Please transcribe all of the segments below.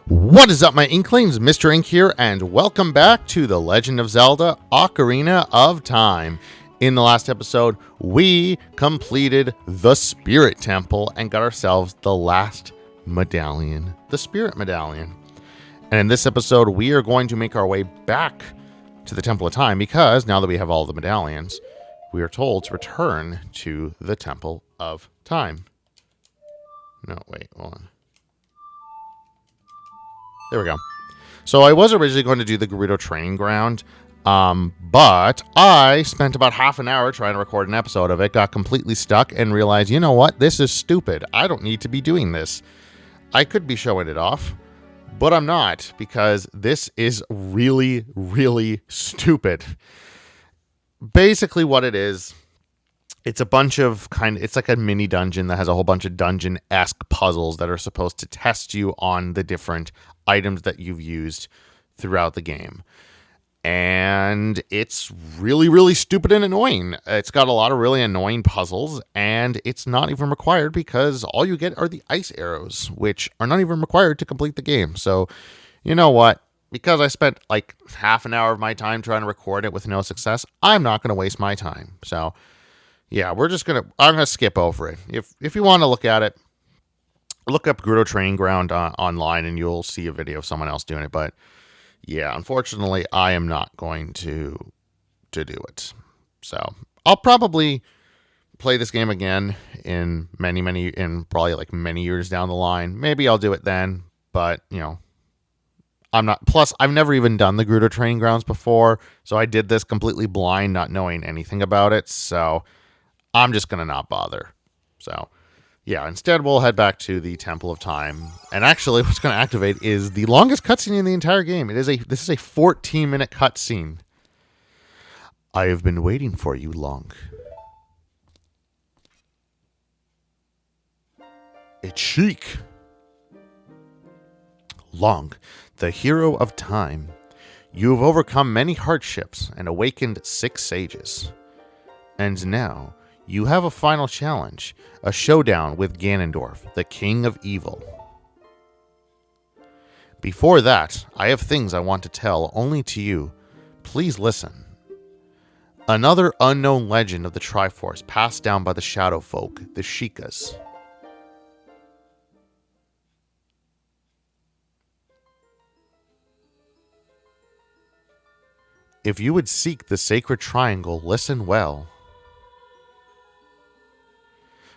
What is up, my Inklings? Mr. Ink here, and welcome back to The Legend of Zelda Ocarina of Time. In the last episode, we completed the Spirit Temple and got ourselves the last medallion, the Spirit Medallion. And in this episode, we are going to make our way back to the Temple of Time because now that we have all the medallions, we are told to return to the Temple of Time. No, wait, hold on. There we go. So I was originally going to do the Gerudo Training Ground, but I spent about half an hour trying to record an episode of it, got completely stuck, and realized, you know what? This is stupid. I don't need to be doing this. I could be showing it off, but I'm not, because this is really, really stupid. Basically what it is, it's a bunch of it's like a mini dungeon that has a whole bunch of dungeon-esque puzzles that are supposed to test you on the different items that you've used throughout the game. And it's really, really stupid and annoying. It's got a lot of really annoying puzzles, and it's not even required because all you get are the ice arrows, which are not even required to complete the game. So, you know what? Because I spent like half an hour of my time trying to record it with no success, I'm not going to waste my time. So, yeah, I'm going to skip over it. If you want to look at it, look up Gerudo Training Ground online and you'll see a video of someone else doing it. But yeah, unfortunately, I am not going to do it. So I'll probably play this game again in probably like many years down the line. Maybe I'll do it then, but you know, I'm not. Plus, I've never even done the Gerudo Training Grounds before, so I did this completely blind, not knowing anything about it. So I'm just gonna not bother. So yeah, instead we'll head back to the Temple of Time. And actually what's going to activate is the longest cutscene in the entire game. This is a 14-minute cutscene. I have been waiting for you long. It's Sheik. Long, the hero of time. You have overcome many hardships and awakened 6 sages. And now you have a final challenge, a showdown with Ganondorf, the King of Evil. Before that, I have things I want to tell only to you. Please listen. Another unknown legend of the Triforce passed down by the Shadow Folk, the Sheikahs. If you would seek the Sacred Triangle, listen well.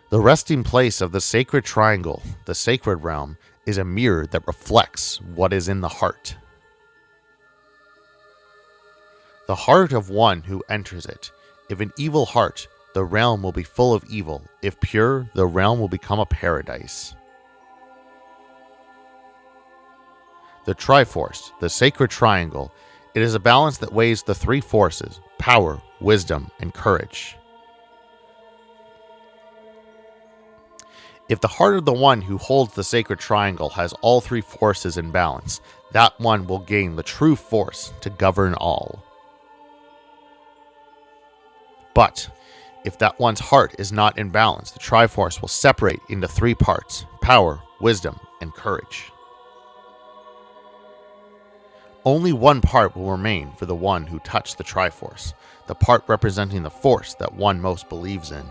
The resting place of the Sacred Triangle, the Sacred Realm, is a mirror that reflects what is in the heart. The heart of one who enters it. If an evil heart, the realm will be full of evil. If pure, the realm will become a paradise. The Triforce, the Sacred Triangle, it is a balance that weighs the 3 forces: power, wisdom, and courage. If the heart of the one who holds the Sacred Triangle has all 3 forces in balance, that one will gain the true force to govern all. But if that one's heart is not in balance, the Triforce will separate into 3 parts: power, wisdom, and courage. Only one part will remain for the one who touched the Triforce, the part representing the force that one most believes in.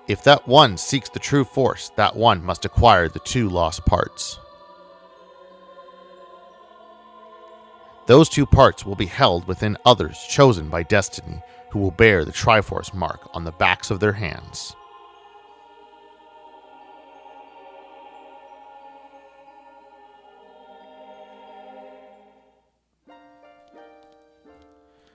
If that one seeks the true force, that one must acquire the 2 lost parts. Those 2 parts will be held within others chosen by destiny, who will bear the Triforce mark on the backs of their hands.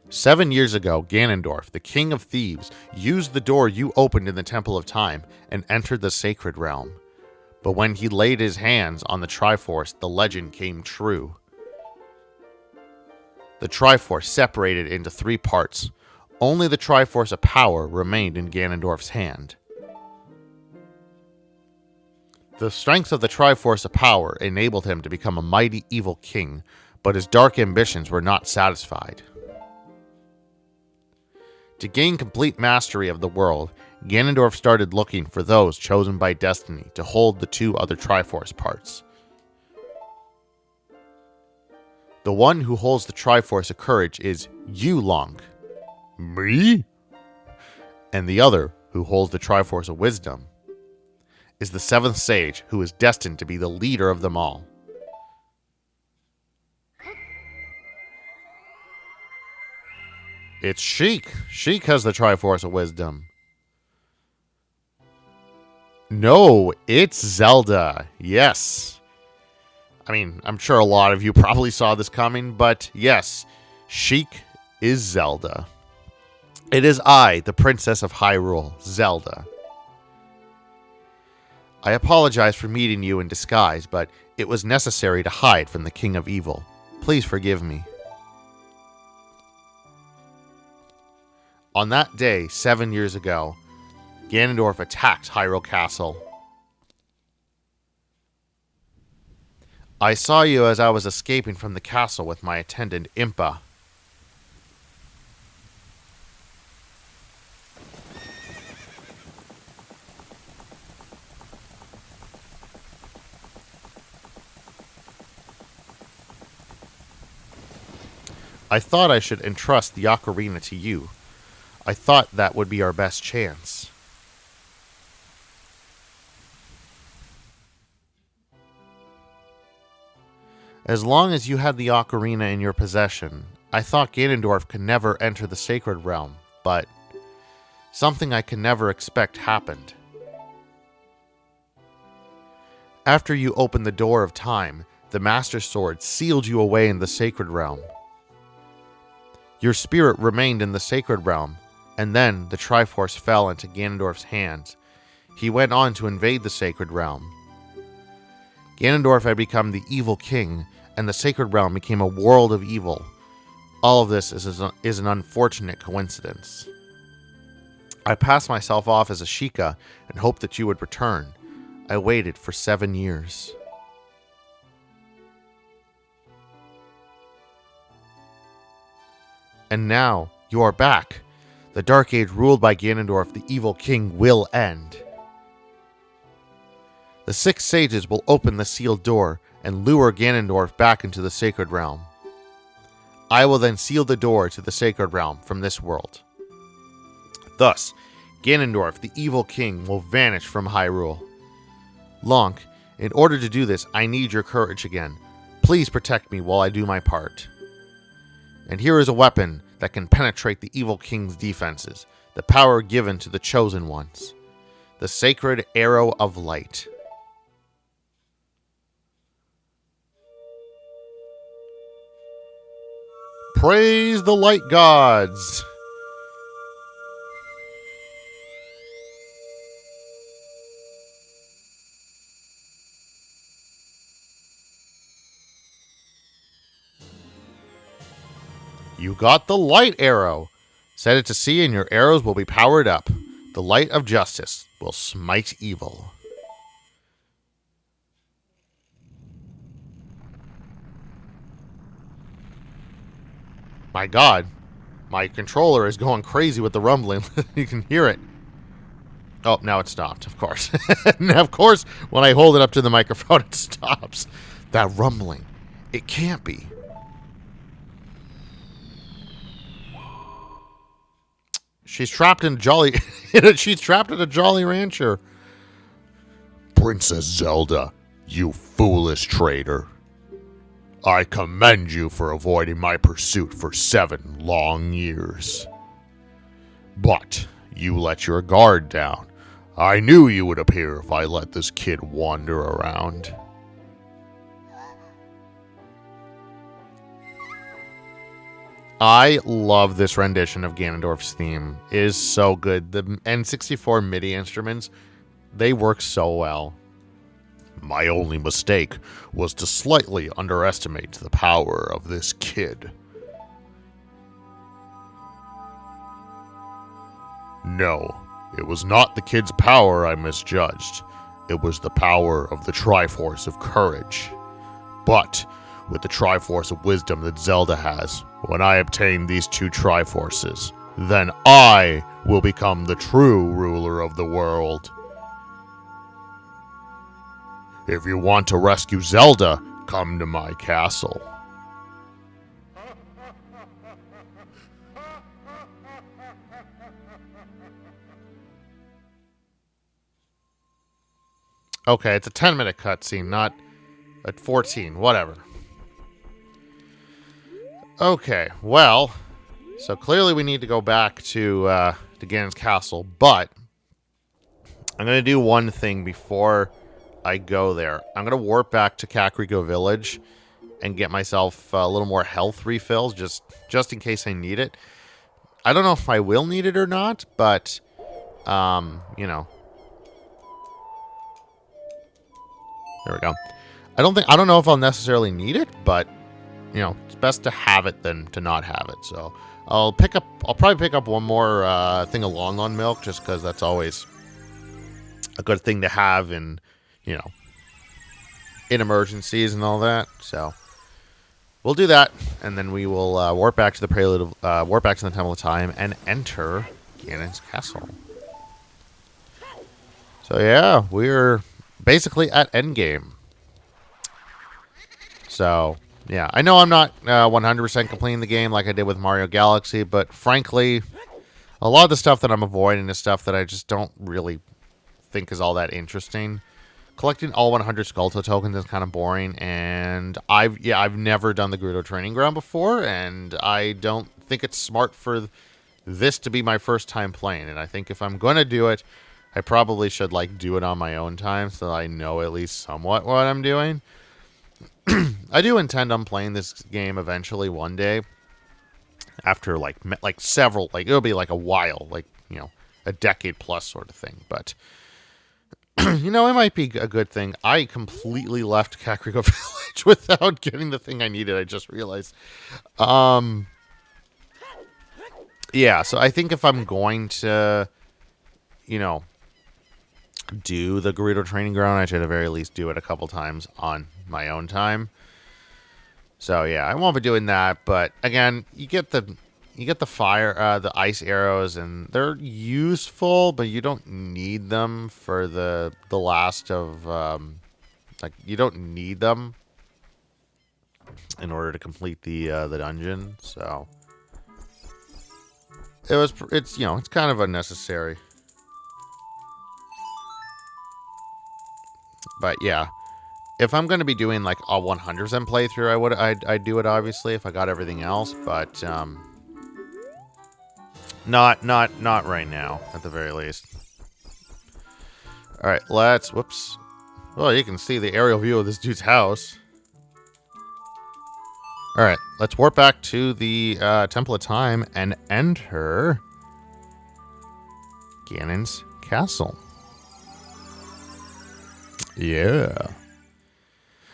"7 years ago, Ganondorf, the King of Thieves, used the door you opened in the Temple of Time and entered the Sacred Realm. But when he laid his hands on the Triforce, the legend came true. The Triforce separated into 3 parts. Only the Triforce of power remained in Ganondorf's hand. The strength of the Triforce of power enabled him to become a mighty evil king, but his dark ambitions were not satisfied. To gain complete mastery of the world, Ganondorf started looking for those chosen by destiny to hold the two other Triforce parts. The one who holds the Triforce of Courage is you, Long. Me? And the other, who holds the Triforce of Wisdom, is the seventh sage who is destined to be the leader of them all. It's Sheik. Sheik has the Triforce of Wisdom. No, it's Zelda. Yes. I mean, I'm sure a lot of you probably saw this coming, but yes, Sheik is Zelda. It is I, the Princess of Hyrule, Zelda. I apologize for meeting you in disguise, but it was necessary to hide from the King of Evil. Please forgive me. On that day, 7 years ago, Ganondorf attacked Hyrule Castle. I saw you as I was escaping from the castle with my attendant, Impa. I thought I should entrust the Ocarina to you. I thought that would be our best chance. As long as you had the Ocarina in your possession, I thought Ganondorf could never enter the Sacred Realm, but something I could never expect happened. After you opened the door of time, the Master Sword sealed you away in the Sacred Realm. Your spirit remained in the Sacred Realm, and then the Triforce fell into Ganondorf's hands. He went on to invade the Sacred Realm. Ganondorf had become the evil king, and the Sacred Realm became a world of evil. All of this is an unfortunate coincidence. I passed myself off as a Sheikah and hoped that you would return. I waited for 7 years. And now, you are back. The Dark Age ruled by Ganondorf, the evil king, will end. The 6 sages will open the sealed door and lure Ganondorf back into the Sacred Realm. I will then seal the door to the Sacred Realm from this world. Thus, Ganondorf, the evil king, will vanish from Hyrule. Lonk, in order to do this, I need your courage again. Please protect me while I do my part. And here is a weapon that can penetrate the evil king's defenses, the power given to the chosen ones. The sacred arrow of light. Praise the light gods! You got the light arrow. Set it to sea and your arrows will be powered up. The light of justice will smite evil. My God, my controller is going crazy with the rumbling. You can hear it. Oh, now it stopped, of course. And of course, when I hold it up to the microphone, it stops. That rumbling. It can't be. She's trapped in a Jolly... she's trapped in a Jolly Rancher. Princess Zelda, you foolish traitor. I commend you for avoiding my pursuit for 7 long years. But you let your guard down. I knew you would appear if I let this kid wander around. I love this rendition of Ganondorf's theme. It is so good. The N64 MIDI instruments, they work so well. My only mistake was to slightly underestimate the power of this kid. No, it was not the kid's power I misjudged. It was the power of the Triforce of Courage. But with the Triforce of Wisdom that Zelda has, when I obtain these 2 Triforces, then I will become the true ruler of the world. If you want to rescue Zelda, come to my castle. Okay, it's a 10-minute cutscene, not a 14, whatever. Okay, well, so clearly we need to go back to Ganon's castle, but I'm going to do one thing before I go there. I'm going to warp back to Kakariko Village and get myself a little more health refills, just in case I need it. I don't know if I will need it or not, but, you know. There we go. I don't know if I'll necessarily need it, but, you know, it's best to have it than to not have it. So I'll probably pick up one more thing of Long on milk, just because that's always a good thing to have in, you know, in emergencies and all that. So we'll do that, and then we will warp back to the warp back to the Temple of Time and enter Ganon's castle. So yeah, we're basically at endgame. So yeah, I know I'm not 100% completing the game like I did with Mario Galaxy, but frankly, a lot of the stuff that I'm avoiding is stuff that I just don't really think is all that interesting. Collecting all 100 Skulltula tokens is kind of boring, and I've never done the Gerudo Training Ground before, and I don't think it's smart for this to be my first time playing it. I think if I'm going to do it, I probably should like do it on my own time so that I know at least somewhat what I'm doing. I do intend on playing this game eventually one day after like several, like it'll be like a while, like, you know, a decade plus sort of thing, but you know, it might be a good thing. I completely left Kakariko Village without getting the thing I needed. I just realized. Yeah, so I think if I'm going to, you know, do the Gerudo Training Ground, I should at the very least do it a couple times on my own time. So yeah, I won't be doing that, but again, you get the fire, the ice arrows, and they're useful, but you don't need them for the last of, like, you don't need them in order to complete the dungeon, so it's, you know, it's kind of unnecessary. But yeah, if I'm going to be doing like a 100% playthrough, I'd do it obviously if I got everything else, but not right now at the very least. All right, whoops. Well, you can see the aerial view of this dude's house. All right, let's warp back to the Temple of Time and enter Ganon's castle. Yeah. I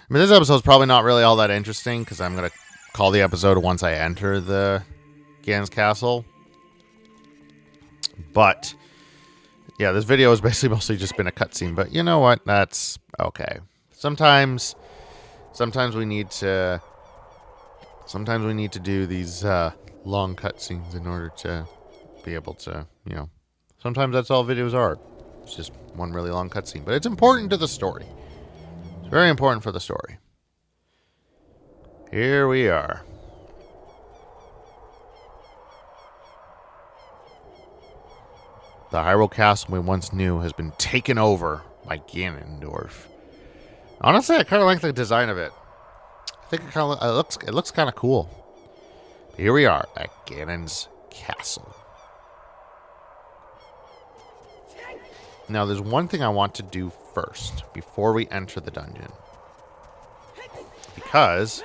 mean, this episode's probably not really all that interesting because I'm going to call the episode once I enter the Ganon's castle. But, yeah, this video has basically mostly just been a cutscene. But you know what? That's okay. Sometimes we need to do these long cutscenes in order to be able to, you know, sometimes that's all videos are. It's just one really long cutscene, but it's important to the story. It's very important for the story. Here we are. The Hyrule Castle we once knew has been taken over by Ganondorf. Honestly, I kind of like the design of it. I think it looks kind of cool. But here we are at Ganon's castle. Now, there's one thing I want to do first before we enter the dungeon. Because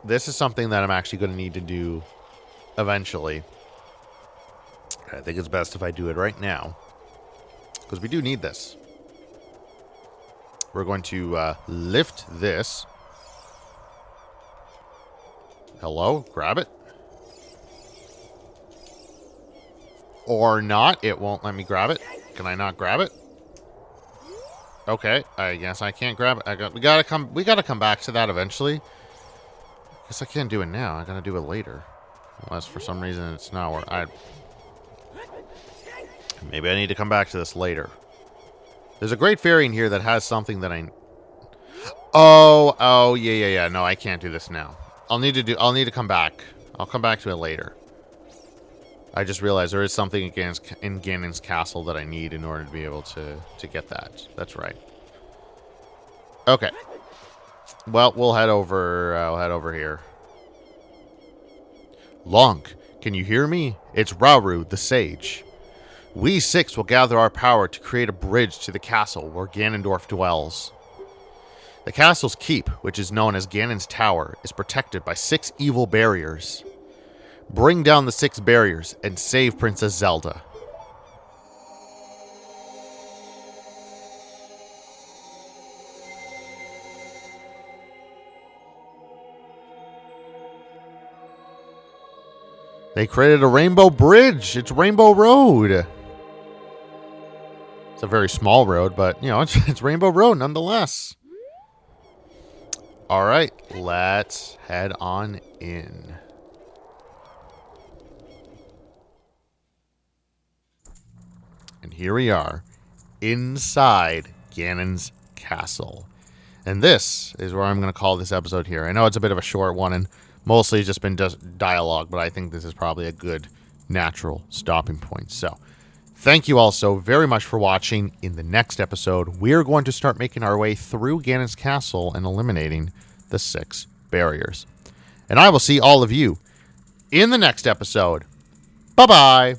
this is something that I'm actually going to need to do eventually. I think it's best if I do it right now, because we do need this. We're going to lift this. Hello? Grab it. Or not. It won't let me grab it. Can I not grab it? Okay. I guess I can't grab it. We gotta come back to that eventually. Guess I can't do it now. I gotta do it later. Unless for some reason it's not where maybe I need to come back to this later. There's a great fairy in here that has something that I... Oh, yeah. No, I can't do this now. I'll need to come back. I'll come back to it later. I just realized there is something in Ganon's castle that I need in order to be able to get that. That's right. Okay. Well, we'll head over here. Lonk, can you hear me? It's Rauru, the sage. We six will gather our power to create a bridge to the castle where Ganondorf dwells. The castle's keep, which is known as Ganon's Tower, is protected by 6 evil barriers. Bring down the 6 barriers and save Princess Zelda. They created a rainbow bridge. It's Rainbow Road. It's a very small road, but, you know, it's Rainbow Road nonetheless. All right, let's head on in. And here we are, inside Ganon's castle. And this is where I'm going to call this episode here. I know it's a bit of a short one, and mostly it's just been dialogue, but I think this is probably a good natural stopping point. So, thank you all so very much for watching. In the next episode, we're going to start making our way through Ganon's castle and eliminating the 6 barriers. And I will see all of you in the next episode. Bye-bye.